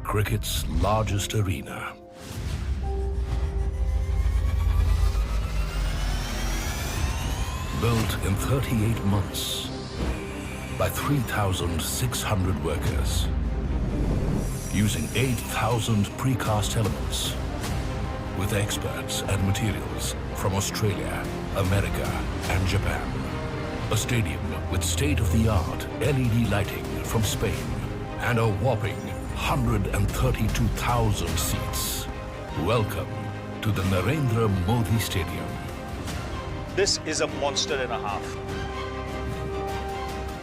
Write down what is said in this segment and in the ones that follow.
cricket's largest arena. Built in 38 months by 3,600 workers, using 8,000 precast elements, with experts and materials from Australia, America and Japan. A stadium with state-of-the-art LED lighting from Spain and a whopping 132,000 seats. Welcome to the Narendra Modi Stadium. This is a monster and a half.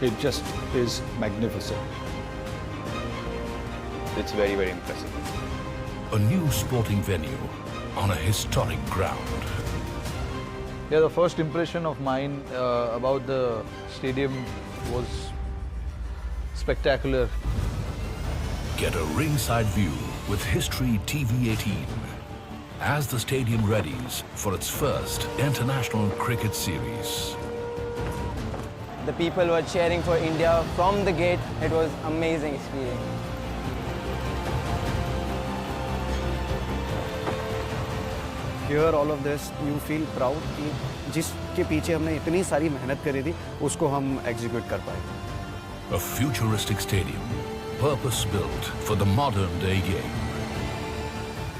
It just is magnificent. It's very, very impressive. A new sporting venue on a historic ground. Yeah, the first impression of mine about the stadium was spectacular. Get a ringside view with History TV 18 as the stadium readies for its first international cricket series. The people were cheering for India from the gate. It was an amazing experience. Hear all of this, you feel proud कि जिसके पीछे हमने इतनी सारी मेहनत करी थी, उसको हम execute कर पाए. A futuristic stadium, purpose-built for the modern-day game.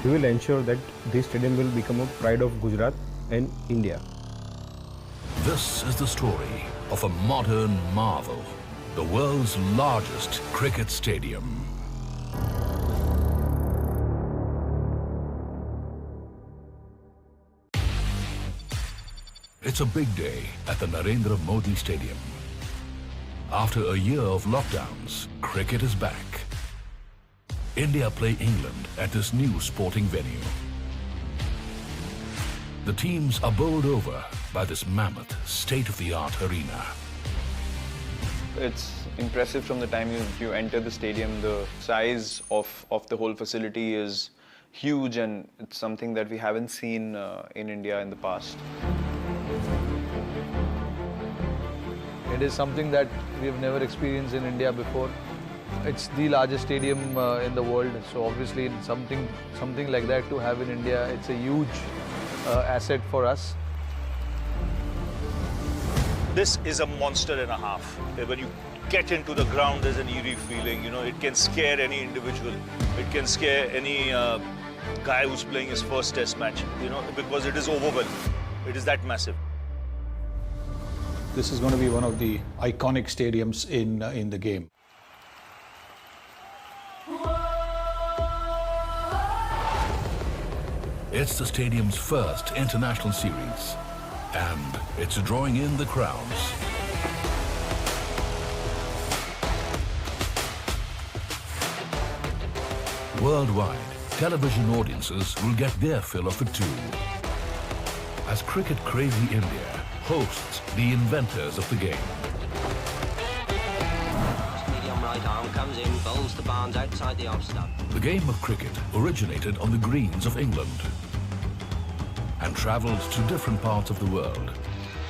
We will ensure that this stadium will become a pride of Gujarat and India. This is the story of a modern marvel, the world's largest cricket stadium. It's a big day at the Narendra Modi Stadium. After a year of lockdowns, cricket is back. India play England at this new sporting venue. The teams are bowled over by this mammoth, state-of-the-art arena. It's impressive from the time you enter the stadium. The size of the whole facility is huge, and it's something that we haven't seen in India in the past. It is something that we have never experienced in India before. It's the largest stadium in the world, so obviously something like that to have in India, it's a huge asset for us. This is a monster and a half. When you get into the ground, there's an eerie feeling. You know, it can scare any individual. It can scare any guy who's playing his first test match, you know, because it is overwhelming. It is that massive. This is going to be one of the iconic stadiums in the game. It's the stadium's first international series, and it's drawing in the crowds. Worldwide, television audiences will get their fill of it too, as cricket-crazy India hosts the inventors of the game. Medium right arm comes in, bowls the Barnes outside the off stump. The game of cricket originated on the greens of England and travelled to different parts of the world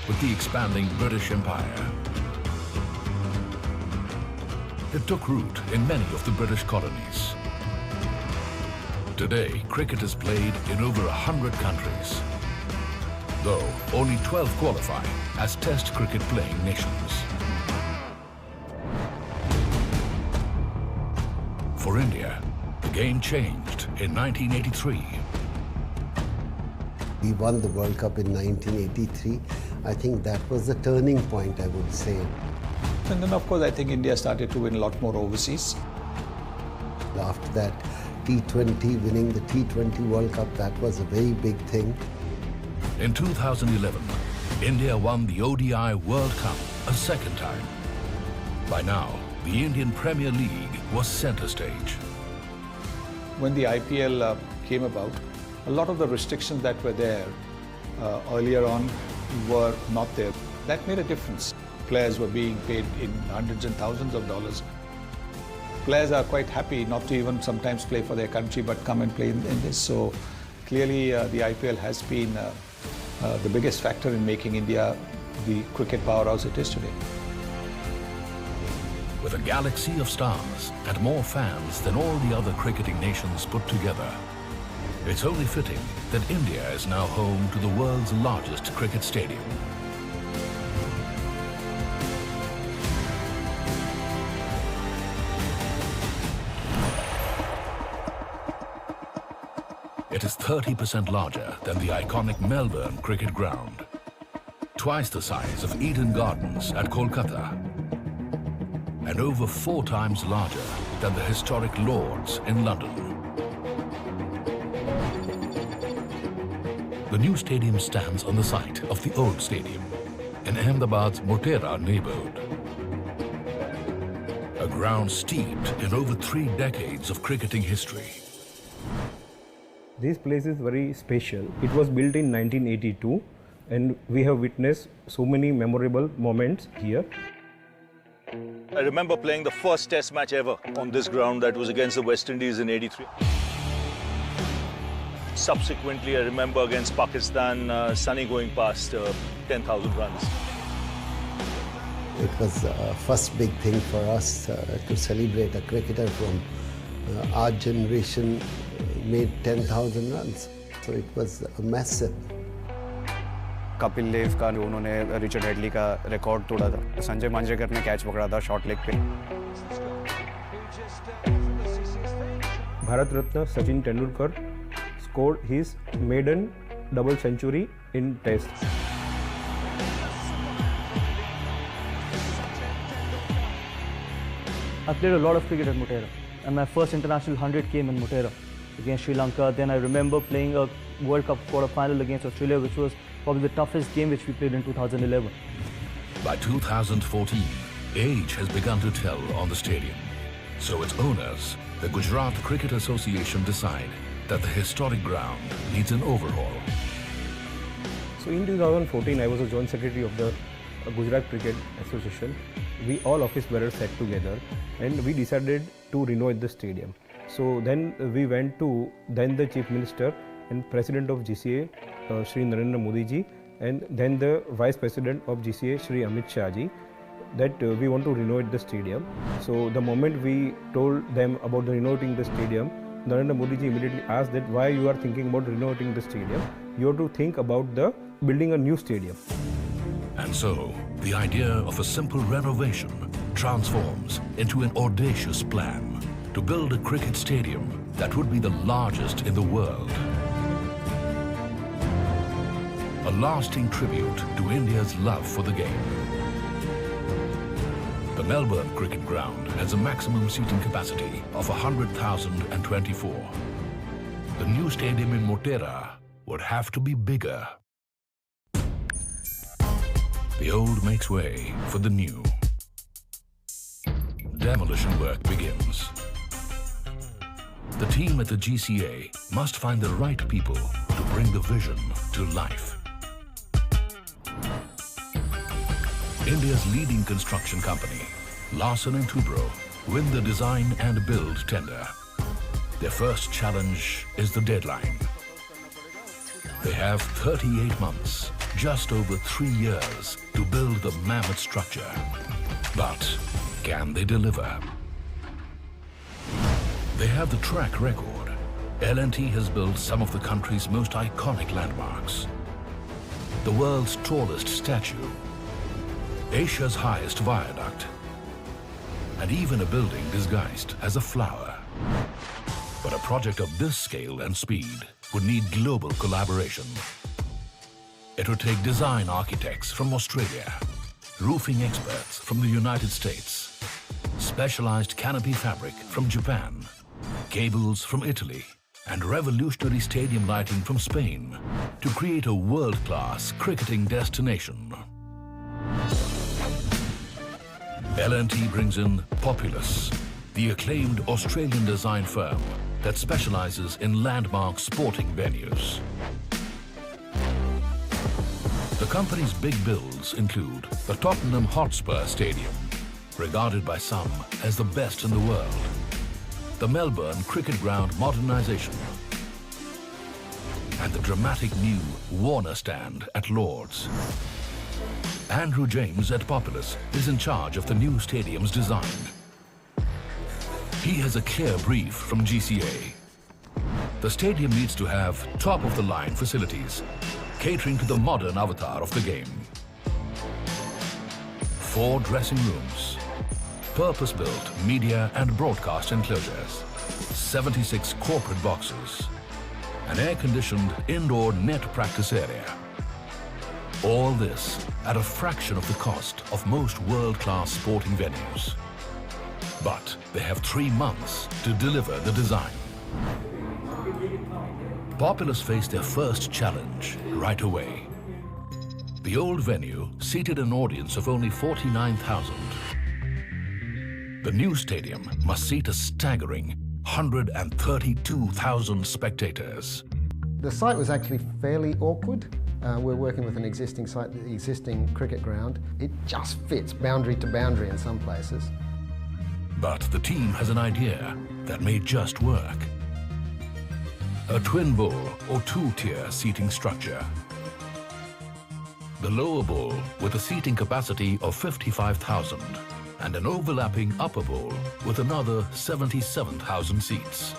with the expanding British Empire. It took root in many of the British colonies. Today, cricket is played in over 100 countries, though only 12 qualify as Test cricket playing nations. For India, the game changed in 1983. We won the World Cup in 1983. I think that was the turning point, I would say. And then, of course, I think India started to win a lot more overseas. After that, T20, winning the T20 World Cup, that was a very big thing. In 2011, India won the ODI World Cup a second time. By now, the Indian Premier League was centre stage. When the IPL came about, a lot of the restrictions that were there earlier on were not there. That made a difference. Players were being paid in hundreds and thousands of dollars. Players are quite happy not to even sometimes play for their country, but come and play in this. So clearly the IPL has been the biggest factor in making India the cricket powerhouse it is today. With a galaxy of stars and more fans than all the other cricketing nations put together, it's only fitting that India is now home to the world's largest cricket stadium. It is 30% larger than the iconic Melbourne Cricket Ground, twice the size of Eden Gardens at Kolkata, and over 4 times larger than the historic Lord's in London. The new stadium stands on the site of the old stadium in Ahmedabad's Motera neighborhood. A ground steeped in over 3 decades of cricketing history. This place is very special. It was built in 1982 and we have witnessed so many memorable moments here. I remember playing the first test match ever on this ground, that was against the West Indies in '83. Subsequently, I remember against Pakistan, Sunny going past 10,000 runs. It was the first big thing for us to celebrate a cricketer from our generation made 10,000 runs. So it was massive. Kapil Dev का उन्होंने Richard Hadlee का record तोड़ा था. संजय मांजरेकर ने catch पकड़ा था short leg पे. Bharat Ratna Sachin Tendulkar scored his maiden double century in Test. I played a lot of cricket at Motera, and my first international 100 came in Motera against Sri Lanka. Then I remember playing a World Cup quarter-final against Australia, which was probably the toughest game which we played in 2011. By 2014, age has begun to tell on the stadium. So its owners, the Gujarat Cricket Association, decide that the historic ground needs an overhaul. So in 2014, I was a joint secretary of the Gujarat Cricket Association. We all office bearers sat together and we decided to renovate the stadium. So then we went to then the Chief Minister and President of GCA, Shri Narendra Modi ji, and then the Vice President of GCA, Shri Amit Shah ji, that we want to renovate the stadium. So the moment we told them about renovating the stadium, Narendra Modi ji immediately asked that why you are thinking about renovating the stadium. You have to think about the building a new stadium. And so, the idea of a simple renovation transforms into an audacious plan to build a cricket stadium that would be the largest in the world. A lasting tribute to India's love for the game. The Melbourne Cricket Ground has a maximum seating capacity of 100,024. The new stadium in Motera would have to be bigger. The old makes way for the new. Demolition work begins. The team at the GCA must find the right people to bring the vision to life. India's leading construction company, Larsen & Toubro, win the design and build tender. Their first challenge is the deadline. They have 38 months, just over 3 years, to build the mammoth structure. But can they deliver? They have the track record. L&T has built some of the country's most iconic landmarks. The world's tallest statue, Asia's highest viaduct, and even a building disguised as a flower. But a project of this scale and speed would need global collaboration. It would take design architects from Australia, roofing experts from the United States, specialized canopy fabric from Japan, cables from Italy, and revolutionary stadium lighting from Spain to create a world-class cricketing destination. L&T brings in Populous, the acclaimed Australian design firm that specializes in landmark sporting venues. The company's big builds include the Tottenham Hotspur Stadium, regarded by some as the best in the world, the Melbourne Cricket Ground modernization, and the dramatic new Warner Stand at Lord's. Andrew James at Populous is in charge of the new stadium's design. He has a clear brief from GCA. The stadium needs to have top-of-the-line facilities, catering to the modern avatar of the game. 4 dressing rooms, purpose-built media and broadcast enclosures, 76 corporate boxes, an air-conditioned indoor net practice area. All this at a fraction of the cost of most world-class sporting venues. But they have 3 months to deliver the design. Populous faced their first challenge right away. The old venue seated an audience of only 49,000. The new stadium must seat a staggering 132,000 spectators. The site was actually fairly awkward. We're working with an existing site, the existing cricket ground. It just fits boundary to boundary in some places. But the team has an idea that may just work. A twin bowl or 2-tier seating structure. The lower bowl with a seating capacity of 55,000 and an overlapping upper bowl with another 77,000 seats.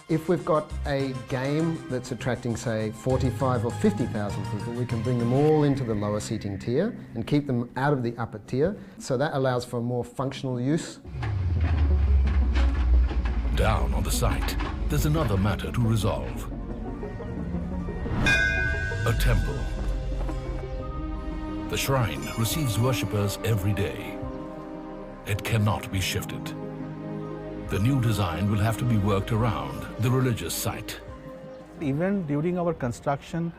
If we've got a game that's attracting, say, 45 or 50,000 people, we can bring them all into the lower seating tier and keep them out of the upper tier. So that allows for more functional use. Down on the site, there's another matter to resolve. A temple. The shrine receives worshippers every day. It cannot be shifted. The new design will have to be worked around the religious site. Even during our construction,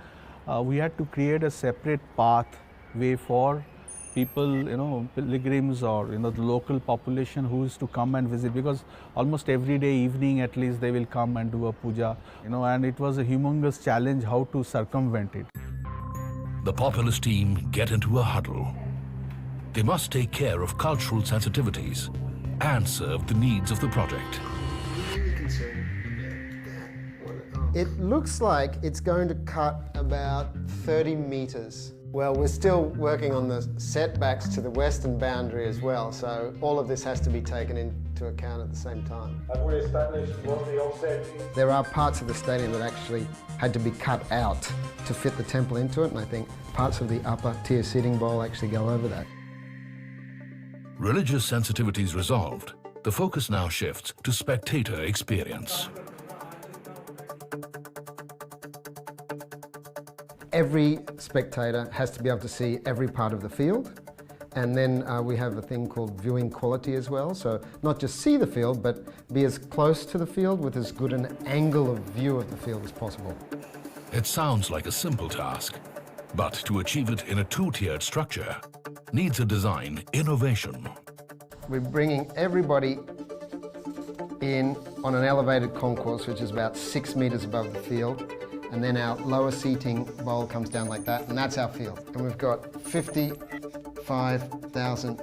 we had to create a separate pathway for people, pilgrims or, the local population who is to come and visit, because almost every day evening at least they will come and do a puja, and it was a humongous challenge how to circumvent it. The Populous team get into a huddle. They must take care of cultural sensitivities and serve the needs of the project. It looks like it's going to cut about 30 metres. Well, we're still working on the setbacks to the western boundary as well, so all of this has to be taken into account at the same time. Have we established what the offset is? There are parts of the stadium that actually had to be cut out to fit the temple into it, and I think parts of the upper tier seating bowl actually go over that. Religious sensitivities resolved, the focus now shifts to spectator experience. Every spectator has to be able to see every part of the field, and then we have a thing called viewing quality as well, so not just see the field, but be as close to the field with as good an angle of view of the field as possible. It sounds like a simple task, but to achieve it in a 2-tiered structure needs a design innovation. We're bringing everybody in on an elevated concourse, which is about 6 metres above the field, and then our lower seating bowl comes down like that, and that's our field. And we've got 55,000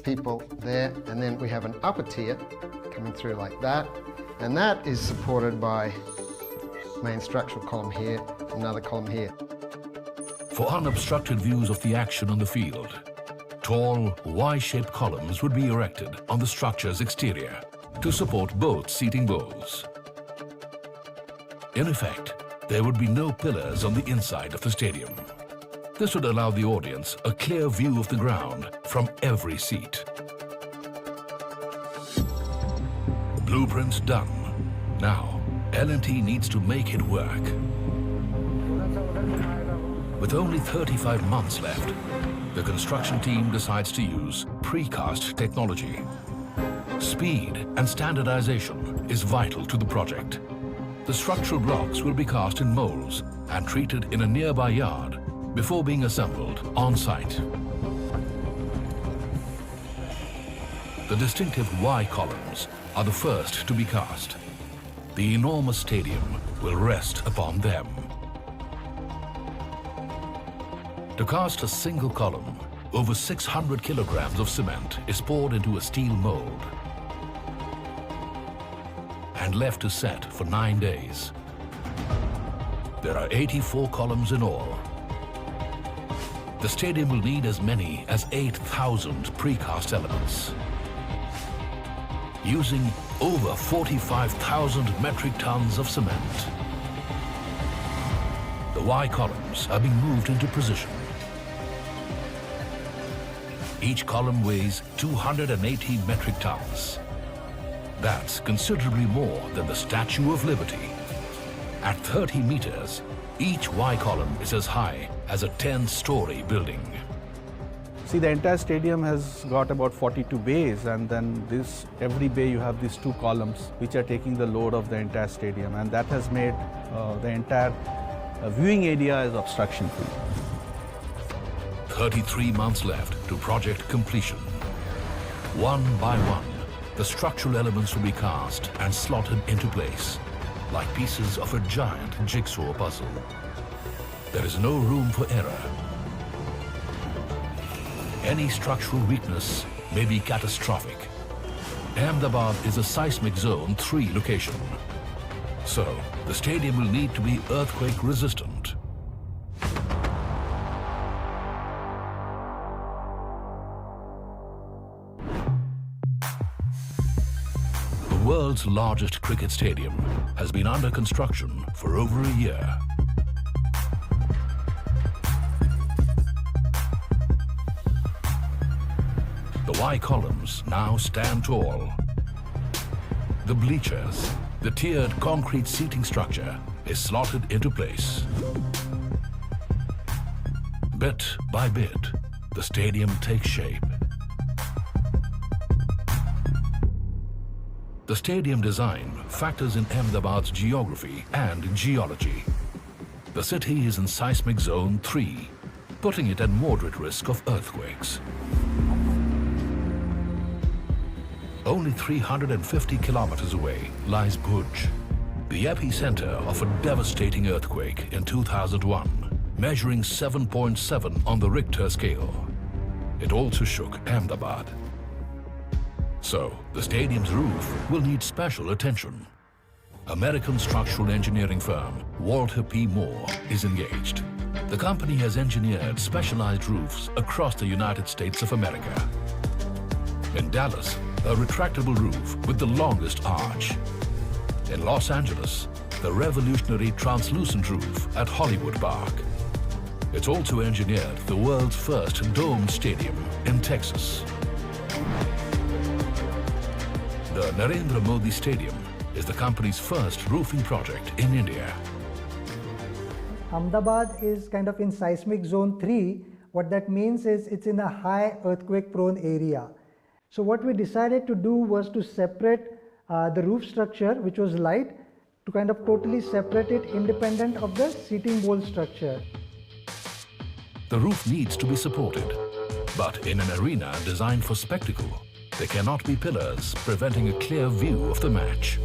people there, and then we have an upper tier coming through like that, and that is supported by main structural column here, another column here. For unobstructed views of the action on the field, tall, Y-shaped columns would be erected on the structure's exterior to support both seating bowls. In effect, there would be no pillars on the inside of the stadium. This would allow the audience a clear view of the ground from every seat. Blueprints done. Now, L&T needs to make it work. With only 35 months left, the construction team decides to use precast technology. Speed and standardization is vital to the project. The structural blocks will be cast in molds and treated in a nearby yard before being assembled on site. The distinctive Y columns are the first to be cast. The enormous stadium will rest upon them. To cast a single column, over 600 kilograms of cement is poured into a steel mold and left to set for 9 days. There are 84 columns in all. the stadium will need as many as 8,000 precast elements. Using over 45,000 metric tons of cement. The Y columns are being moved into position. Each column weighs 280 metric tons. That's considerably more than the Statue of Liberty. At 30 meters, each Y column is as high as a 10-story building. See, the entire stadium has got about 42 bays, and then every bay you have these 2 columns which are taking the load of the entire stadium, and that has made the entire viewing area as obstruction-free. 33 months left to project completion. One by one, the structural elements will be cast and slotted into place, like pieces of a giant jigsaw puzzle. There is no room for error. Any structural weakness may be catastrophic. Ahmedabad is a seismic zone 3 location. So, the stadium will need to be earthquake resistant. The world's largest cricket stadium has been under construction for over a year. The Y columns now stand tall. The bleachers, the tiered concrete seating structure, is slotted into place. Bit by bit, the stadium takes shape. The stadium design factors in Ahmedabad's geography and geology. The city is in seismic zone 3, putting it at moderate risk of earthquakes. Only 350 kilometers away lies Bhuj, the epicenter of a devastating earthquake in 2001, measuring 7.7 on the Richter scale. It also shook Ahmedabad. So, the stadium's roof will need special attention. American structural engineering firm Walter P. Moore is engaged. The company has engineered specialized roofs across the United States of America. In Dallas, a retractable roof with the longest arch. In Los Angeles, the revolutionary translucent roof at Hollywood Park. It's also engineered the world's first domed stadium in Texas. The Narendra Modi Stadium is the company's first roofing project in India. Ahmedabad is kind of in seismic zone 3. What that means is it's in a high earthquake prone area. So what we decided to do was to separate the roof structure, which was light, to kind of totally separate it independent of the seating bowl structure. The roof needs to be supported, but in an arena designed for spectacle, there cannot be pillars preventing a clear view of the match.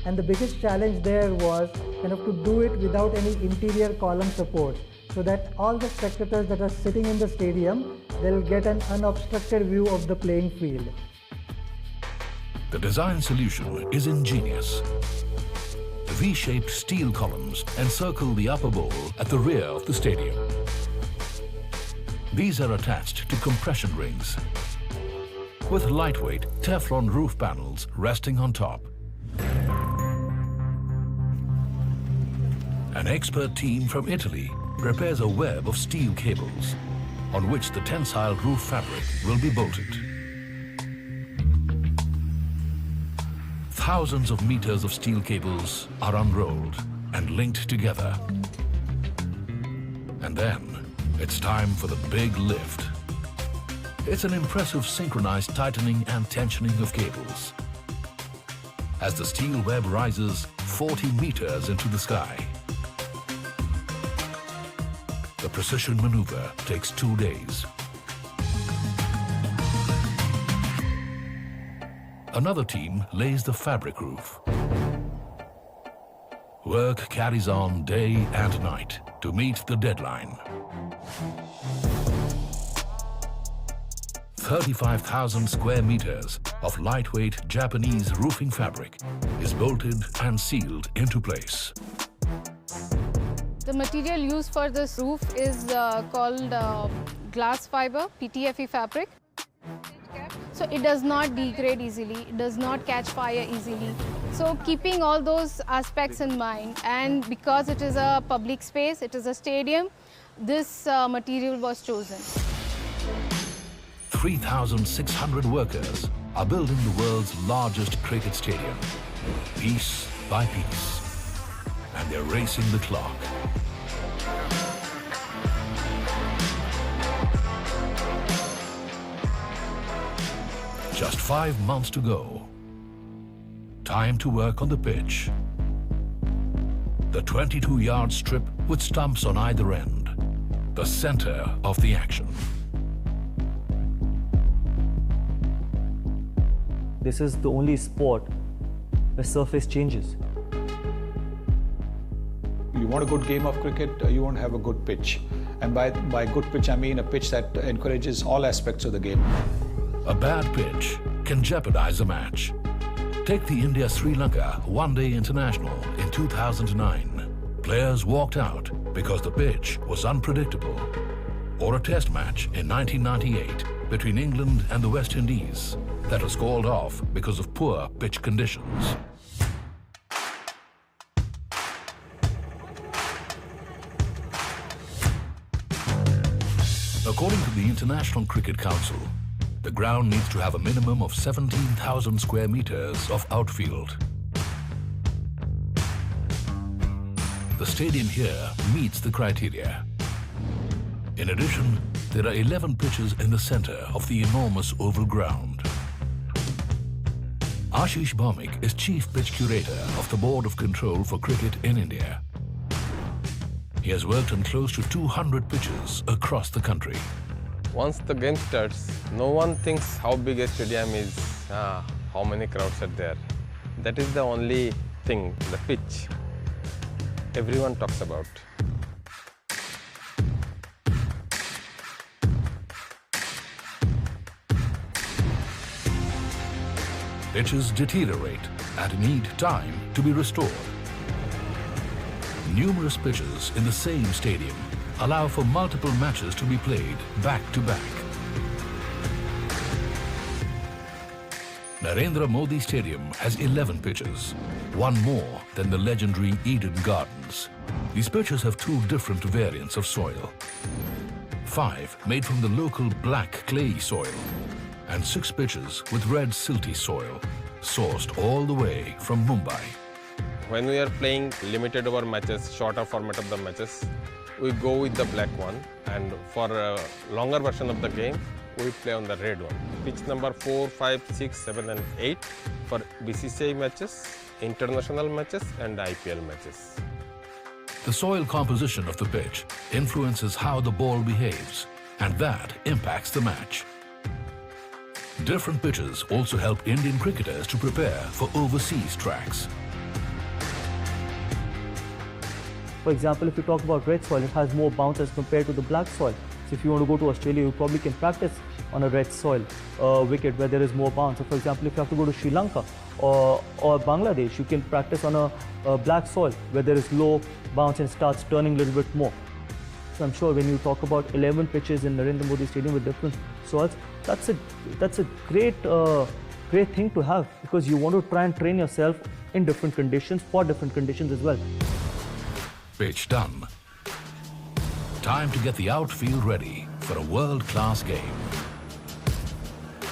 And the biggest challenge there was kind of to do it without any interior column support, so that all the spectators that are sitting in the stadium, they'll get an unobstructed view of the playing field. The design solution is ingenious. The V-shaped steel columns encircle the upper bowl at the rear of the stadium. These are attached to compression rings, with lightweight Teflon roof panels resting on top. An expert team from Italy prepares a web of steel cables on which the tensile roof fabric will be bolted. Thousands of meters of steel cables are unrolled and linked together. And then it's time for the big lift. It's an impressive synchronized tightening and tensioning of cables as the steel web rises 40 meters into the sky. The precision maneuver takes 2 days. Another team lays the fabric roof. Work carries on day and night to meet the deadline. 35,000 square meters of lightweight Japanese roofing fabric is bolted and sealed into place. The material used for this roof is called glass fiber, PTFE fabric. So it does not degrade easily, it does not catch fire easily. So keeping all those aspects in mind, and because it is a public space, it is a stadium, this material was chosen. 3,600 workers are building the world's largest cricket stadium, piece by piece, and they're racing the clock. Just 5 months to go. Time to work on the pitch. The 22-yard strip with stumps on either end, the center of the action. This is the only sport where surface changes. You want a good game of cricket, you want to have a good pitch. And by good pitch, I mean a pitch that encourages all aspects of the game. A bad pitch can jeopardize a match. Take the India-Sri Lanka one-day international in 2009. Players walked out because the pitch was unpredictable. Or a test match in 1998 between England and the West Indies that was called off because of poor pitch conditions. According to the International Cricket Council, the ground needs to have a minimum of 17,000 square meters of outfield. The stadium here meets the criteria. In addition, there are 11 pitches in the center of the enormous oval ground. Ashish Bhaumik is Chief Pitch Curator of the Board of Control for Cricket in India. He has worked on close to 200 pitches across the country. Once the game starts, no one thinks how big a stadium is, how many crowds are there. That is the only thing, the pitch, everyone talks about. Pitches deteriorate and need time to be restored. Numerous pitches in the same stadium allow for multiple matches to be played back to back. Narendra Modi Stadium has 11 pitches, one more than the legendary Eden Gardens. These pitches have 2 different variants of soil. 5 made from the local black clayey soil, and 6 pitches with red silty soil, sourced all the way from Mumbai. When we are playing limited over matches, shorter format of the matches, we go with the black one, and for a longer version of the game, we play on the red one. Pitch number 4, 5, 6, 7 and 8 for BCCI matches, international matches and IPL matches. The soil composition of the pitch influences how the ball behaves, and that impacts the match. Different pitches also help Indian cricketers to prepare for overseas tracks. For example, if you talk about red soil, it has more bounce as compared to the black soil. So if you want to go to Australia, you probably can practice on a red soil wicket where there is more bounce. So for example, if you have to go to Sri Lanka or Bangladesh, you can practice on a black soil where there is low bounce and starts turning a little bit more. So I'm sure when you talk about 11 pitches in Narendra Modi Stadium with different soils, that's a great thing to have, because you want to try and train yourself in different conditions for different conditions as well. Pitch done. Time to get the outfield ready for a world-class game.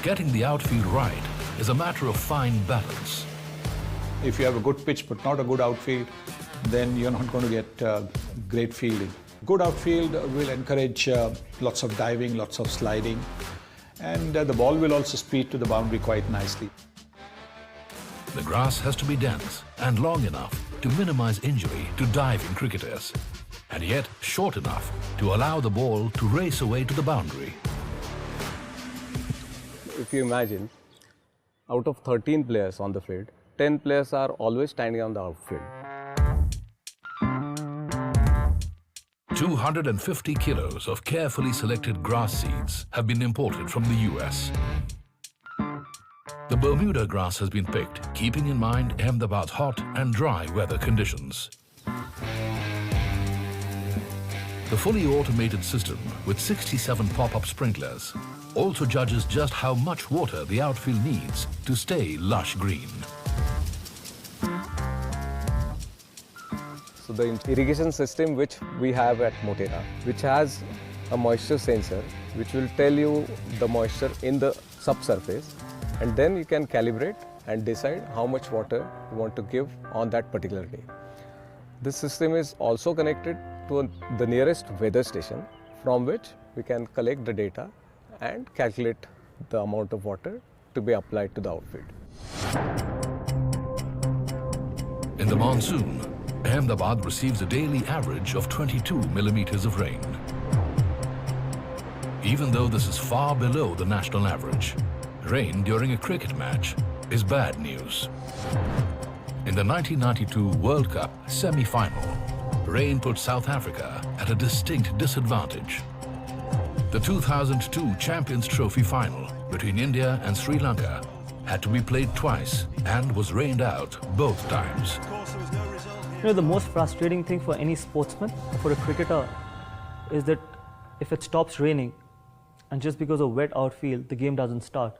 Getting the outfield right is a matter of fine balance. If you have a good pitch but not a good outfield, then you're not going to get great fielding. Good outfield will encourage lots of diving, lots of sliding, and the ball will also speed to the boundary quite nicely. The grass has to be dense and long enough to minimize injury to diving cricketers, and yet short enough to allow the ball to race away to the boundary. If you imagine, out of 13 players on the field, 10 players are always standing on the outfield. 250 kilos of carefully selected grass seeds have been imported from the US. The Bermuda grass has been picked, keeping in mind Ahmedabad's hot and dry weather conditions. The fully automated system with 67 pop-up sprinklers also judges just how much water the outfield needs to stay lush green. So the irrigation system which we have at Motera, which has a moisture sensor, which will tell you the moisture in the subsurface, and then you can calibrate and decide how much water you want to give on that particular day. This system is also connected to the nearest weather station, from which we can collect the data and calculate the amount of water to be applied to the outfield. In the monsoon, Ahmedabad receives a daily average of 22 millimeters of rain. Even though this is far below the national average, rain during a cricket match is bad news. In the 1992 World Cup semi-final, rain put South Africa at a distinct disadvantage. The 2002 Champions Trophy final between India and Sri Lanka had to be played twice and was rained out both times. You know, the most frustrating thing for any sportsman, for a cricketer, is that if it stops raining and just because of wet outfield, the game doesn't start.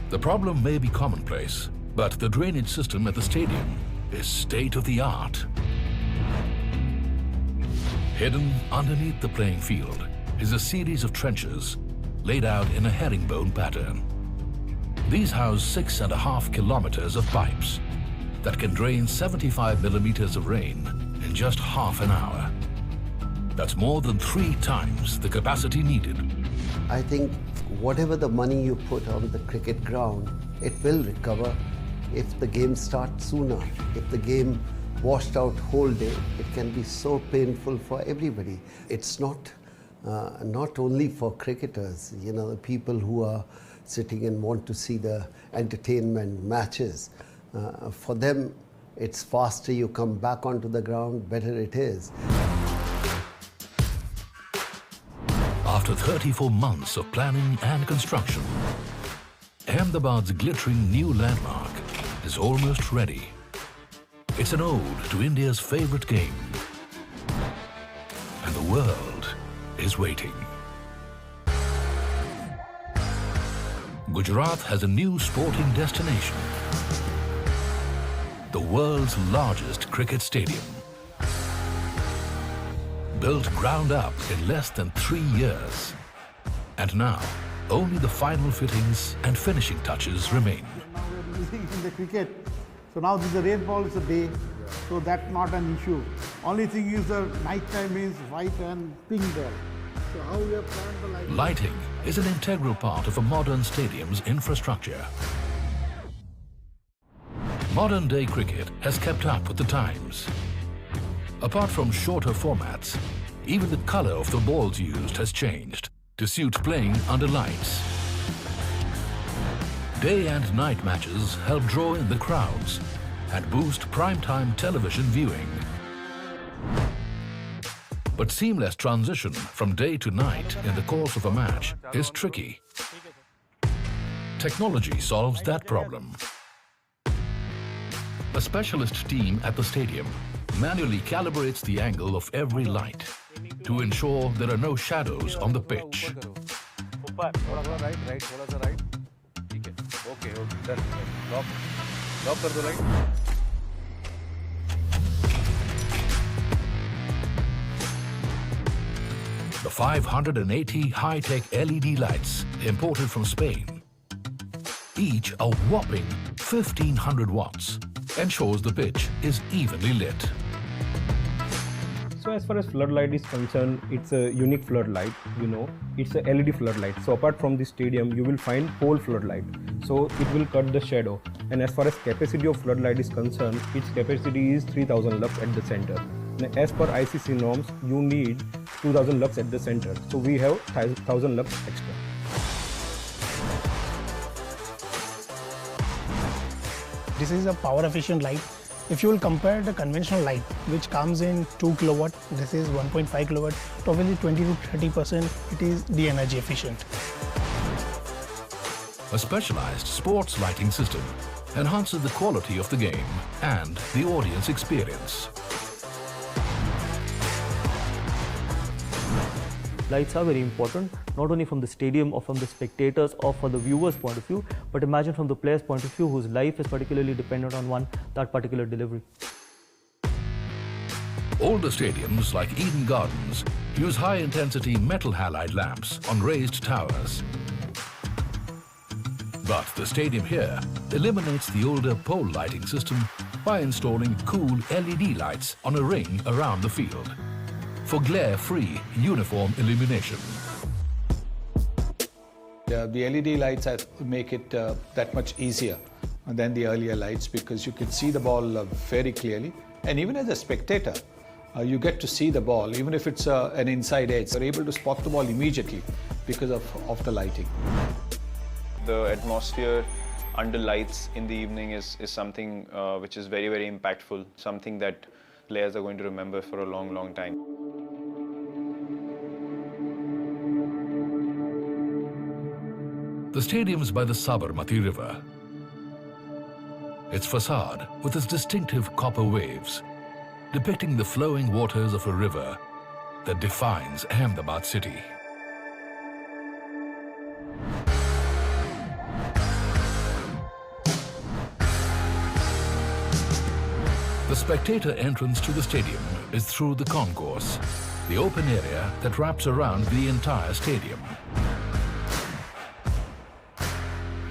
The problem may be commonplace, but the drainage system at the stadium is state-of-the-art. Hidden underneath the playing field is a series of trenches laid out in a herringbone pattern. These house 6.5 kilometers of pipes that can drain 75 millimeters of rain in just half an hour. That's more than 3 times the capacity needed. I think whatever the money you put on the cricket ground, it will recover if the game starts sooner. If the game washed out whole day, it can be so painful for everybody. It's not only for cricketers, you know, the people who are sitting and want to see the entertainment matches. For them, it's faster you come back onto the ground, better it is. After 34 months of planning and construction, Ahmedabad's glittering new landmark is almost ready. It's an ode to India's favorite game. And the world is waiting. Gujarat has a new sporting destination. The world's largest cricket stadium. Built ground up in less than 3 years. And now, only the final fittings and finishing touches remain. Now we're using in the cricket. So now this is a red ball, it's a day. So that's not an issue. Only thing is the night time is white and pink ball. So how we have planned the lighting? Lighting is an integral part of a modern stadium's infrastructure. Modern-day cricket has kept up with the times. Apart from shorter formats, even the color of the balls used has changed to suit playing under lights. Day and night matches help draw in the crowds and boost primetime television viewing. But seamless transition from day to night in the course of a match is tricky. Technology solves that problem. A specialist team at the stadium manually calibrates the angle of every light to ensure there are no shadows on the pitch. The 580 high-tech LED lights imported from Spain, each a whopping 1500 watts, ensures the pitch is evenly lit. So as far as floodlight is concerned, it's a unique floodlight, you know, it's a LED floodlight. So apart from the stadium, you will find pole floodlight. So it will cut the shadow. And as far as capacity of floodlight is concerned, its capacity is 3000 lux at the center. And as per ICC norms, you need 2000 lux at the center. So we have 1000 lux extra. This is a power efficient light. If you will compare the conventional light, which comes in 2 kilowatt, this is 1.5 kilowatt, probably 20 to 30% it is the energy efficient. A specialized sports lighting system enhances the quality of the game and the audience experience. Lights are very important, not only from the stadium or from the spectators or for the viewers' point of view, but imagine from the player's point of view whose life is particularly dependent on that particular delivery. Older stadiums like Eden Gardens use high-intensity metal halide lamps on raised towers. But the stadium here eliminates the older pole lighting system by installing cool LED lights on a ring around the field for glare-free uniform illumination. The LED lights make it that much easier than the earlier lights because you can see the ball very clearly, and even as a spectator you get to see the ball even if it's an inside edge. You're able to spot the ball immediately because of the lighting. The atmosphere under lights in the evening is something which is very, very impactful, something that players are going to remember for a long, long time. The stadium's by the Sabarmati River. Its facade, with its distinctive copper waves, depicting the flowing waters of a river that defines Ahmedabad city. The spectator entrance to the stadium is through the concourse, the open area that wraps around the entire stadium.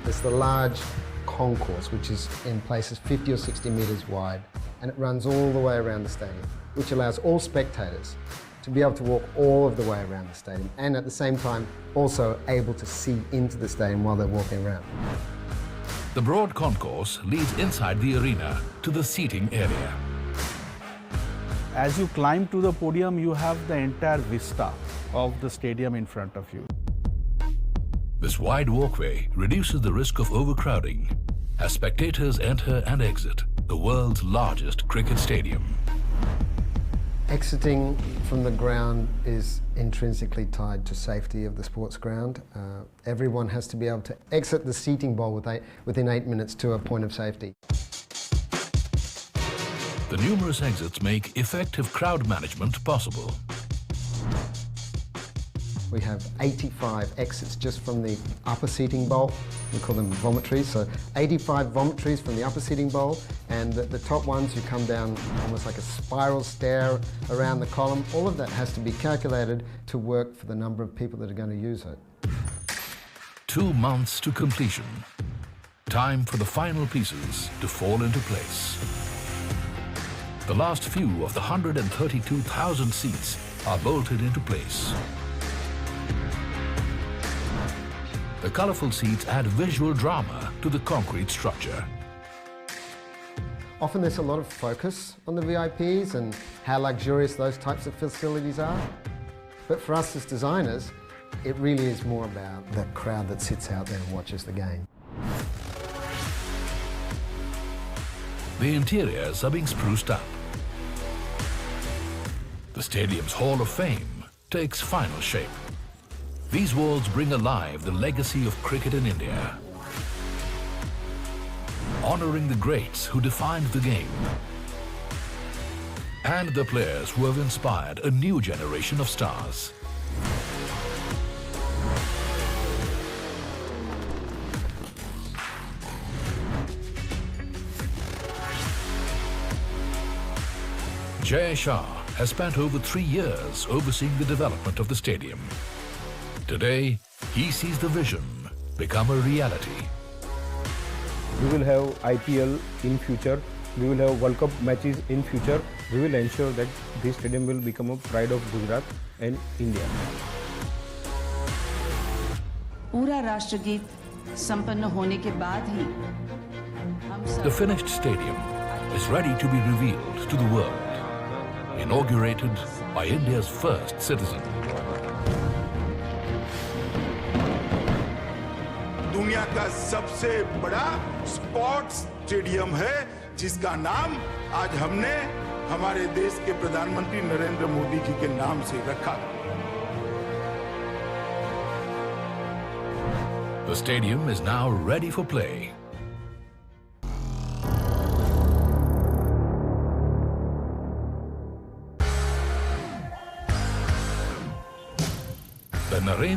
It's the large concourse, which is in places 50 or 60 metres wide, and it runs all the way around the stadium, which allows all spectators to be able to walk all of the way around the stadium, and at the same time also able to see into the stadium while they're walking around. The broad concourse leads inside the arena to the seating area. As you climb to the podium, you have the entire vista of the stadium in front of you. This wide walkway reduces the risk of overcrowding as spectators enter and exit the world's largest cricket stadium. Exiting from the ground is intrinsically tied to safety of the sports ground. Everyone has to be able to exit the seating bowl within 8 minutes to a point of safety. The numerous exits make effective crowd management possible. We have 85 exits just from the upper seating bowl. We call them vomitories. So 85 vomitories from the upper seating bowl, and the top ones you come down almost like a spiral stair around the column. All of that has to be calculated to work for the number of people that are going to use it. 2 months to completion. Time for the final pieces to fall into place. The last few of the 132,000 seats are bolted into place. The colourful seats add visual drama to the concrete structure. Often there's a lot of focus on the VIPs and how luxurious those types of facilities are. But for us as designers, it really is more about the crowd that sits out there and watches the game. The interiors are being spruced up. The stadium's Hall of Fame takes final shape. These walls bring alive the legacy of cricket in India, honoring the greats who defined the game and the players who have inspired a new generation of stars. Jay Shah has spent over 3 years overseeing the development of the stadium. Today, he sees the vision become a reality. We will have IPL in future. We will have World Cup matches in future. We will ensure that this stadium will become a pride of Gujarat and India. पूरा राष्ट्रगीत संपन्न होने के बाद ही The finished stadium is ready to be revealed to the world, inaugurated by India's first citizen. दुनिया का सबसे बड़ा स्पोर्ट्स स्टेडियम है जिसका नाम आज हमने हमारे देश के प्रधानमंत्री नरेंद्र मोदी जी के नाम से रखा। The stadium is now ready for play.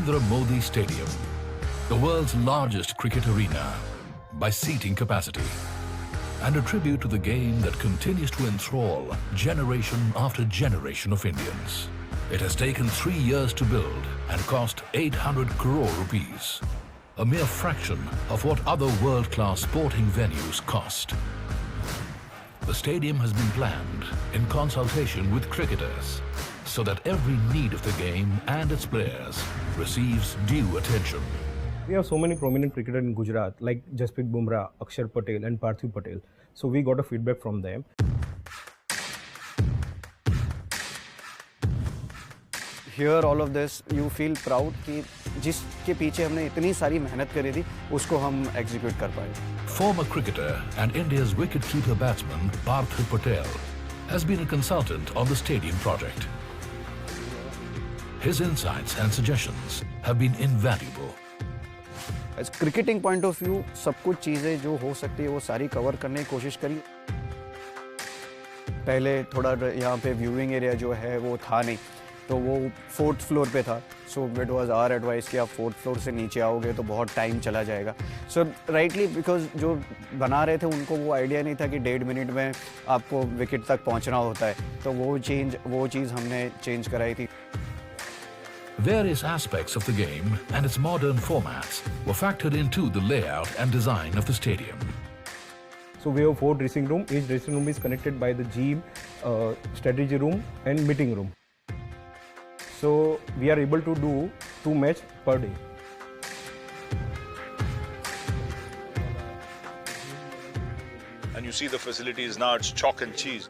Narendra Modi Stadium, the world's largest cricket arena by seating capacity, and a tribute to the game that continues to enthrall generation after generation of Indians. It has taken 3 years to build and cost 800 crore rupees, a mere fraction of what other world-class sporting venues cost. The stadium has been planned in consultation with cricketers so that every need of the game and its players receives due attention. We have so many prominent cricketers in Gujarat like Jasprit Bumrah, Akshar Patel and Parthiv Patel. So we got a feedback from them. Hear all of this, you feel proud कि जिसके पीछे हमने इतनी सारी मेहनत करी थी उसको हम execute कर पाए. Former cricketer and India's wicket-keeper batsman Parthiv Patel has been a consultant on the stadium project. His insights and suggestions have been invaluable. As cricketing point of view, सब कुछ चीज़ें जो हो सकती है वो सारी कवर करने की कोशिश करी. पहले थोड़ा यहाँ पे viewing area जो है वो था नहीं, तो वो 4th फ्लोर पे था. So it was our advice कि आप 4th फ्लोर से नीचे आओगे तो बहुत टाइम चला जाएगा. सो राइटली बिकॉज जो बना रहे थे उनको वो आइडिया नहीं था कि 1.5 मिनट में आपको विकेट तक पहुंचना होता है. तो वो चीज़ हमने चेंज कराई थी. Various aspects of the game and its modern formats were factored into the layout and design of the stadium. So we have 4 dressing rooms. Each dressing room is connected by the gym, strategy room and meeting room. So we are able to do 2 matches per day. And you see the facilities now, it's chalk and cheese.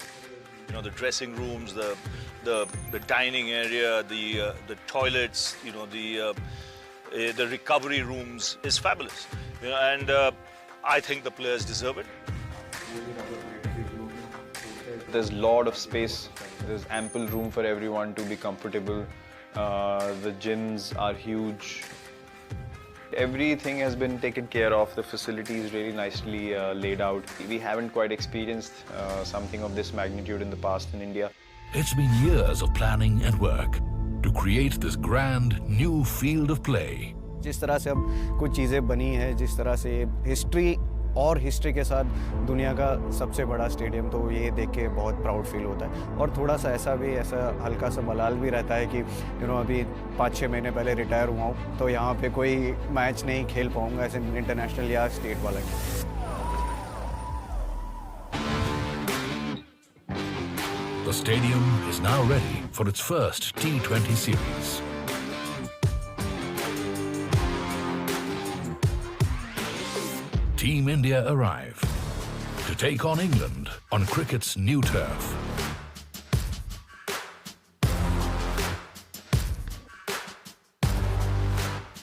You know, the dressing rooms, the dining area, the toilets, you know, the recovery rooms is fabulous. You know, and I think the players deserve it. There's a lot of space. There's ample room for everyone to be comfortable. The gyms are huge. Everything has been taken care of. The facility is really nicely laid out. We haven't quite experienced something of this magnitude in the past in India. It's been years of planning and work to create this grand new field of play. जिस तरह से अब कुछ चीज़ें बनी हैं, जिस तरह से हिस्ट्री और हिस्ट्री के साथ दुनिया का सबसे बड़ा स्टेडियम, तो ये देख के बहुत प्राउड फील होता है. और थोड़ा सा ऐसा हल्का सा मलाल भी रहता है कि अभी 5-6 महीने पहले रिटायर हुआ हूँ, तो यहाँ पे कोई मैच नहीं खेल पाऊँगा ऐसे इंटरनेशनल या स्टेट वाला. The stadium is now ready for its first T20 series. Team India arrive to take on England on cricket's new turf.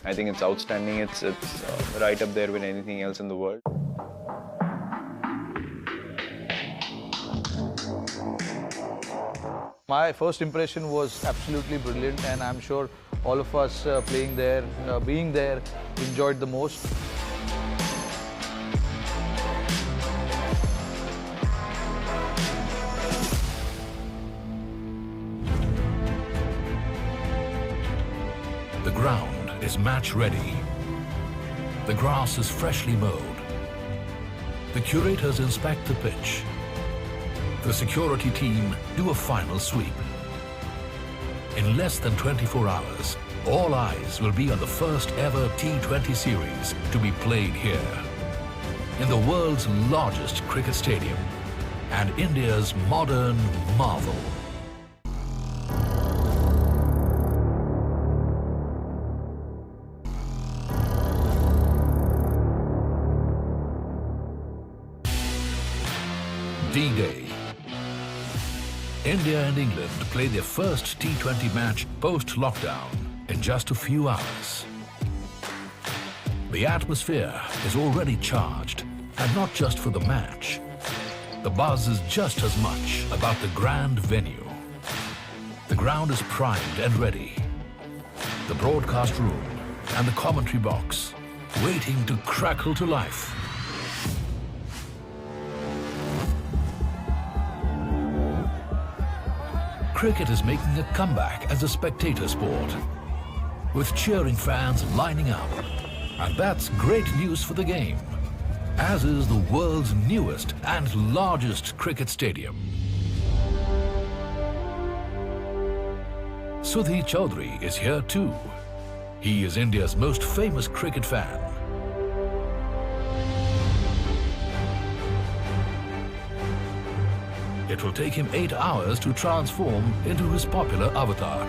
I think it's outstanding. It's right up there with anything else in the world. My first impression was absolutely brilliant, and I'm sure all of us playing there, being there, enjoyed the most. The ground is match ready. The grass is freshly mowed. The curators inspect the pitch. The security team do a final sweep. In less than 24 hours, all eyes will be on the first ever T20 series to be played here. In the world's largest cricket stadium and India's modern marvel. D-Day. India and England play their first T20 match post-lockdown in just a few hours. The atmosphere is already charged, and not just for the match. The buzz is just as much about the grand venue. The ground is primed and ready. The broadcast room and the commentary box waiting to crackle to life. Cricket is making a comeback as a spectator sport. with cheering fans lining up. And that's great news for the game, as is the world's newest and largest cricket stadium. Sudhi Chaudhary is here too. He is India's most famous cricket fan. It will take him 8 hours to transform into his popular avatar.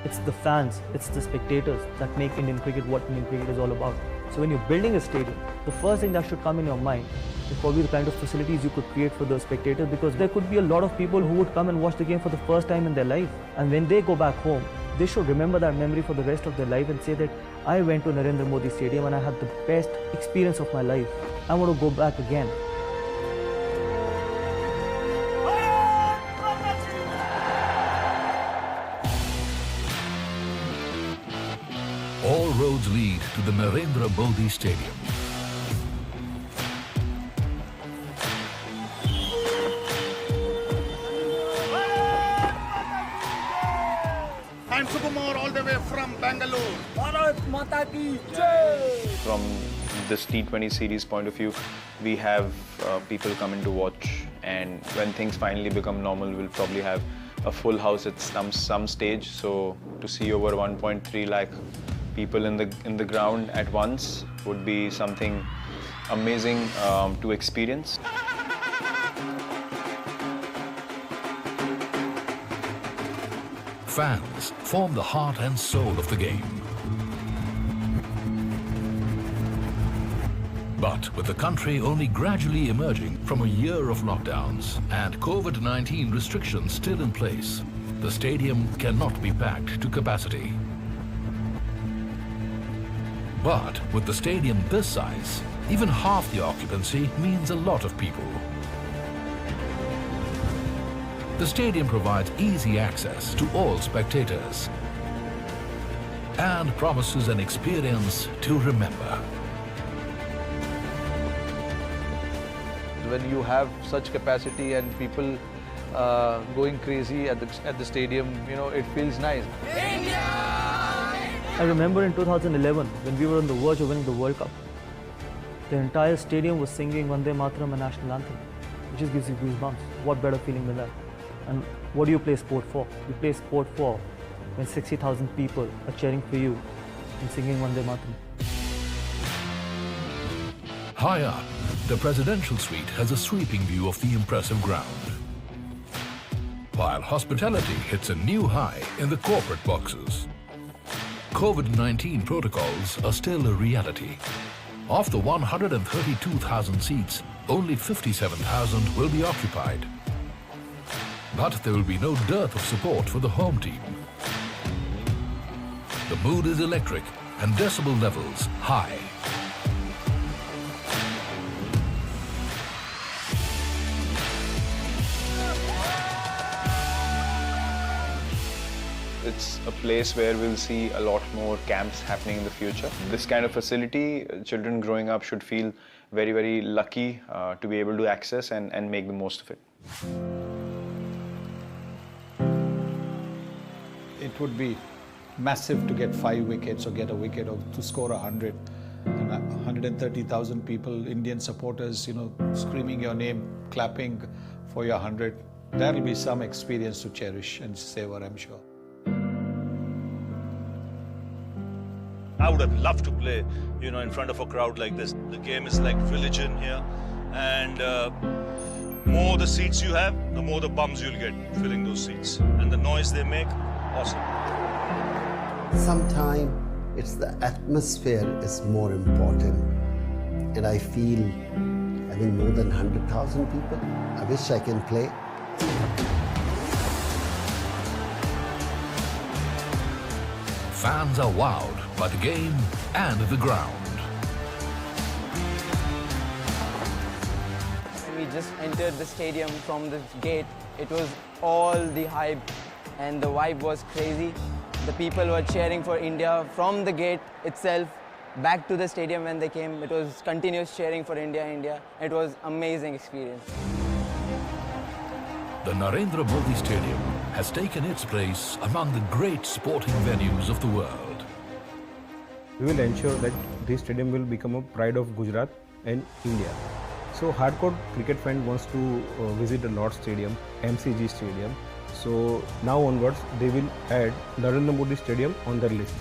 It's the fans, it's the spectators that make Indian cricket what Indian cricket is all about. So when you're building a stadium, the first thing that should come in your mind is probably the kind of facilities you could create for those spectators, because there could be a lot of people who would come and watch the game for the first time in their life. And when they go back home, they should remember that memory for the rest of their life and say that I went to Narendra Modi Stadium and I had the best experience of my life. I want to go back again. All roads lead to the Narendra Modi Stadium. And Sukumar all the way from Bangalore. Bharat Mata ki Jai! From this T20 series point of view, we have people coming to watch, and when things finally become normal, we'll probably have a full house at some stage. So to see over 1.3 lakh people in the ground at once would be something amazing to experience. Fans form the heart and soul of the game. But with the country only gradually emerging from a year of lockdowns and COVID-19 restrictions still in place, the stadium cannot be packed to capacity. But with the stadium this size, even half the occupancy means a lot of people. The stadium provides easy access to all spectators and promises an experience to remember. When you have such capacity and people going crazy at the stadium, you know, it feels nice. I remember in 2011 when we were on the verge of winning the World Cup, the entire stadium was singing Vande Mataram, a national anthem, which just gives you goosebumps. What better feeling than that? And what do you play sport for? You play sport for when 60,000 people are cheering for you and singing Vande Mataram. High up, the presidential suite has a sweeping view of the impressive ground, while hospitality hits a new high in the corporate boxes. COVID-19 protocols are still a reality. Of the 132,000 seats, only 57,000 will be occupied. But there will be no dearth of support for the home team. The mood is electric and decibel levels high. It's a place where we'll see a lot more camps happening in the future. This kind of facility, children growing up should feel very, very lucky to be able to access and make the most of it. It would be massive to get 5 wickets or get a wicket or to score 100. And 130,000 people, Indian supporters, you know, screaming your name, clapping for your 100. That'll be some experience to cherish and savor, I'm sure. I would have loved to play, you know, in front of a crowd like this. The game is like religion here, and more the seats you have, the more the bums you'll get filling those seats. And the noise they make, awesome. Sometimes it's the atmosphere is more important. And I feel, more than 100,000 people. I wish I can play. Fans are wowed by the game and the ground. When we just entered the stadium from the gate, it was all the hype and the vibe was crazy. The people were cheering for India from the gate itself back to the stadium when they came. It was continuous cheering for India, India. It was amazing experience. The Narendra Modi Stadium has taken its place among the great sporting venues of the world. We will ensure that this stadium will become a pride of Gujarat and India. So hardcore cricket fan wants to visit the Lord's Stadium, MCG Stadium. So now onwards they will add Narendra Modi Stadium on their list.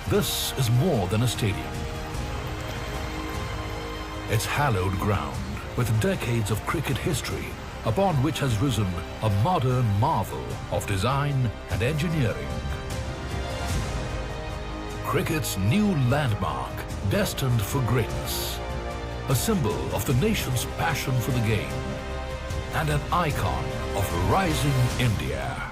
This is more than a stadium. It's hallowed ground with decades of cricket history upon which has risen a modern marvel of design and engineering. Cricket's new landmark, destined for greatness. A symbol of the nation's passion for the game and an icon of rising India.